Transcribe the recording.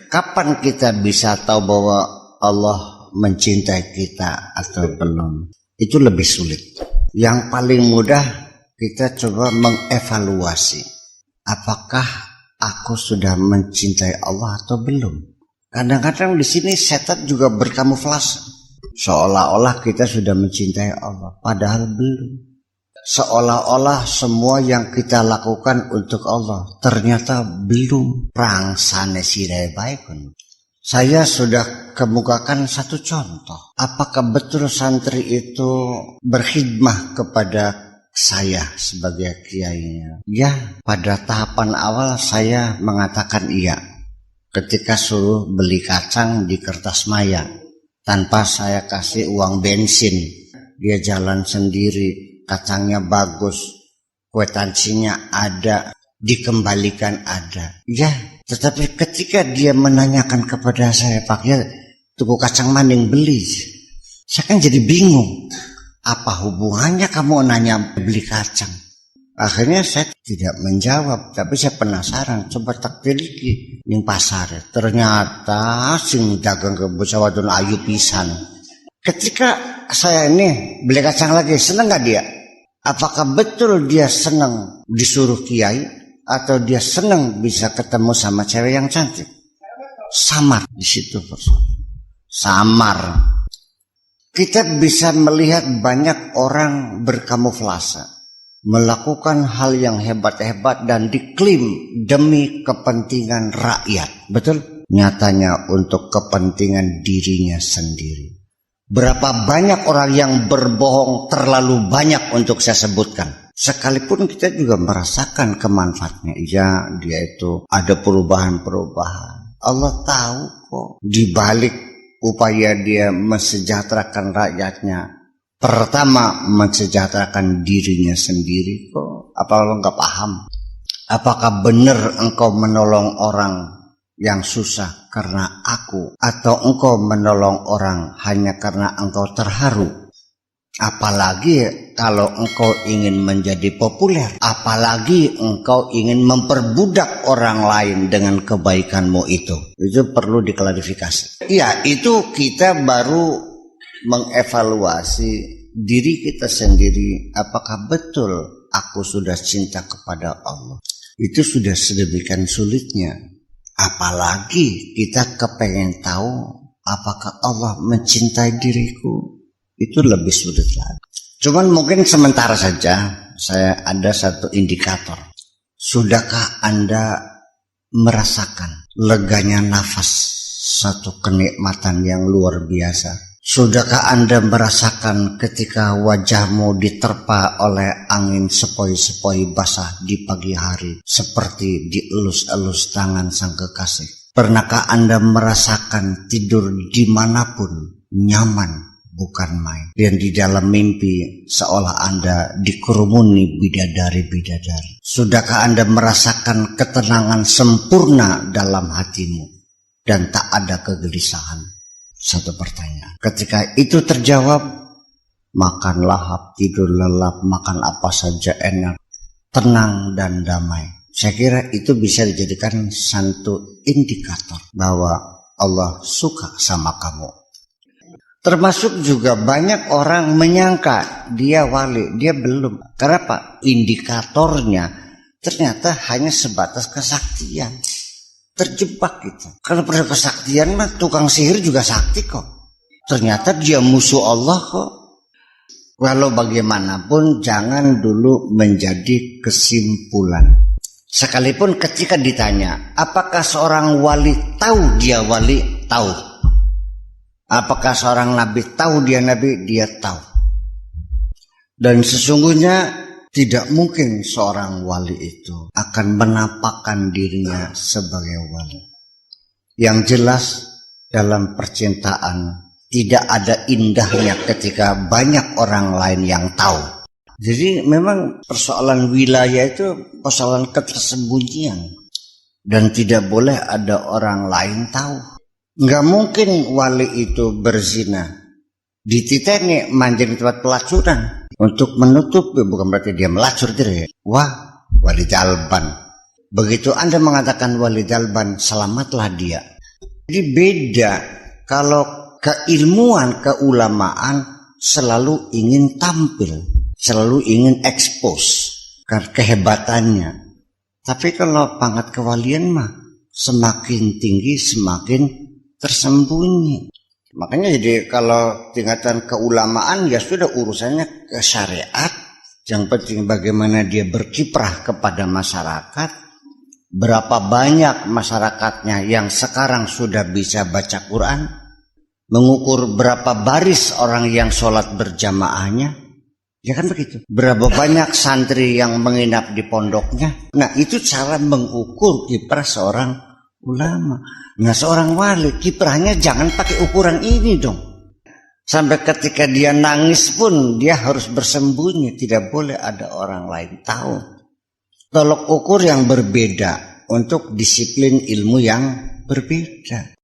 kapan kita bisa tahu bahwa Allah mencintai kita atau belum? Itu lebih sulit. Yang paling mudah kita coba mengevaluasi, apakah aku sudah mencintai Allah atau belum? Kadang-kadang di sini setan juga berkamuflase, seolah-olah kita sudah mencintai Allah, padahal belum. Seolah-olah semua yang kita lakukan untuk Allah, ternyata belum. Prangsane sirai baikun. Saya sudah kemukakan satu contoh. Apakah betul santri itu berkhidmah kepada saya sebagai kiainya? Ya, pada tahapan awal saya mengatakan iya. Ketika suruh beli kacang di Kertasmaya, tanpa saya kasih uang bensin, dia jalan sendiri. Kacangnya bagus, kwitansinya ada, dikembalikan ada. Ya, tetapi ketika dia menanyakan kepada saya, Pak, ya tuku kacang maning beli, saya kan jadi bingung. Apa hubungannya kamu nanya beli kacang? Akhirnya saya tidak menjawab, tapi saya penasaran. Coba tak teliti ning pasar. Ternyata sing dagang kebo wadon ayu pisan. Ketika saya ini beli kacang lagi, seneng gak dia? Apakah betul dia senang disuruh kiai atau dia senang bisa ketemu sama cewek yang cantik? Samar di situ persoalan. Samar. Kita bisa melihat banyak orang berkamuflase, melakukan hal yang hebat-hebat dan diklaim demi kepentingan rakyat. Betul? Nyatanya untuk kepentingan dirinya sendiri. Berapa banyak orang yang berbohong terlalu banyak untuk saya sebutkan. Sekalipun kita juga merasakan kemanfaatnya. Ya, dia itu ada perubahan-perubahan. Allah tahu kok. Di balik upaya dia mensejahterakan rakyatnya, pertama mensejahterakan dirinya sendiri kok. Apa lo nggak paham? Apakah benar engkau menolong orang yang susah karena aku, atau engkau menolong orang hanya karena engkau terharu? Apalagi kalau engkau ingin menjadi populer, apalagi engkau ingin memperbudak orang lain dengan kebaikanmu itu perlu diklarifikasi. Iya, itu kita baru mengevaluasi diri kita sendiri, apakah betul aku sudah cinta kepada Allah. Itu sudah sedemikian sulitnya. Apalagi kita kepengen tahu apakah Allah mencintai diriku. Itu lebih sulit lagi. Cuman mungkin sementara saja saya ada satu indikator. Sudahkah Anda merasakan leganya nafas, satu kenikmatan yang luar biasa? Sudahkah Anda merasakan ketika wajahmu diterpa oleh angin sepoi-sepoi basah di pagi hari, seperti dielus-elus tangan sang kekasih? Pernahkah Anda merasakan tidur dimanapun nyaman, bukan main, dan di dalam mimpi seolah Anda dikerumuni bidadari-bidadari? Sudahkah Anda merasakan ketenangan sempurna dalam hatimu dan tak ada kegelisahan? Satu pertanyaan. Ketika itu terjawab, makan lahap, tidur lelap, makan apa saja enak, tenang dan damai. Saya kira itu bisa dijadikan satu indikator bahwa Allah suka sama kamu. Termasuk juga banyak orang menyangka dia wali, dia belum. Karena apa? Indikatornya ternyata hanya sebatas kesaktian. Terjebak gitu. Kalau pada kesaktian mah tukang sihir juga sakti kok. Ternyata dia musuh Allah kok. Walau bagaimanapun jangan dulu menjadi kesimpulan. Sekalipun ketika ditanya, apakah seorang wali tahu dia wali? Tahu. Apakah seorang nabi tahu dia nabi? Dia tahu. Dan sesungguhnya tidak mungkin seorang wali itu akan menampakkan dirinya sebagai wali. Yang jelas dalam percintaan tidak ada indahnya ketika banyak orang lain yang tahu. Jadi memang persoalan wilayah itu persoalan ketersembunyian. Dan tidak boleh ada orang lain tahu. Nggak mungkin wali itu berzina dititeni manjing tempat pelacuran untuk menutup, bukan berarti dia melacur gitu ya. Wah, wali dalban. Begitu Anda mengatakan wali dalban, selamatlah dia. Jadi beda. Kalau keilmuan, keulamaan selalu ingin tampil, selalu ingin expose kehebatannya. Tapi kalau pangkat kewalian mah semakin tinggi semakin tersembunyi. Makanya jadi kalau tingkatan keulamaan ya sudah urusannya ke syariat. Yang penting bagaimana dia berkiprah kepada masyarakat. Berapa banyak masyarakatnya yang sekarang sudah bisa baca Quran. Mengukur berapa baris orang yang sholat berjamaahnya. Ya kan begitu. Berapa banyak santri yang menginap di pondoknya. Nah itu cara mengukur kiprah seorang ulama. Nah seorang wali kiprahnya jangan pakai ukuran ini dong. Sampai ketika dia nangis pun dia harus bersembunyi. Tidak boleh ada orang lain tahu. Tolok ukur yang berbeda untuk disiplin ilmu yang berbeda.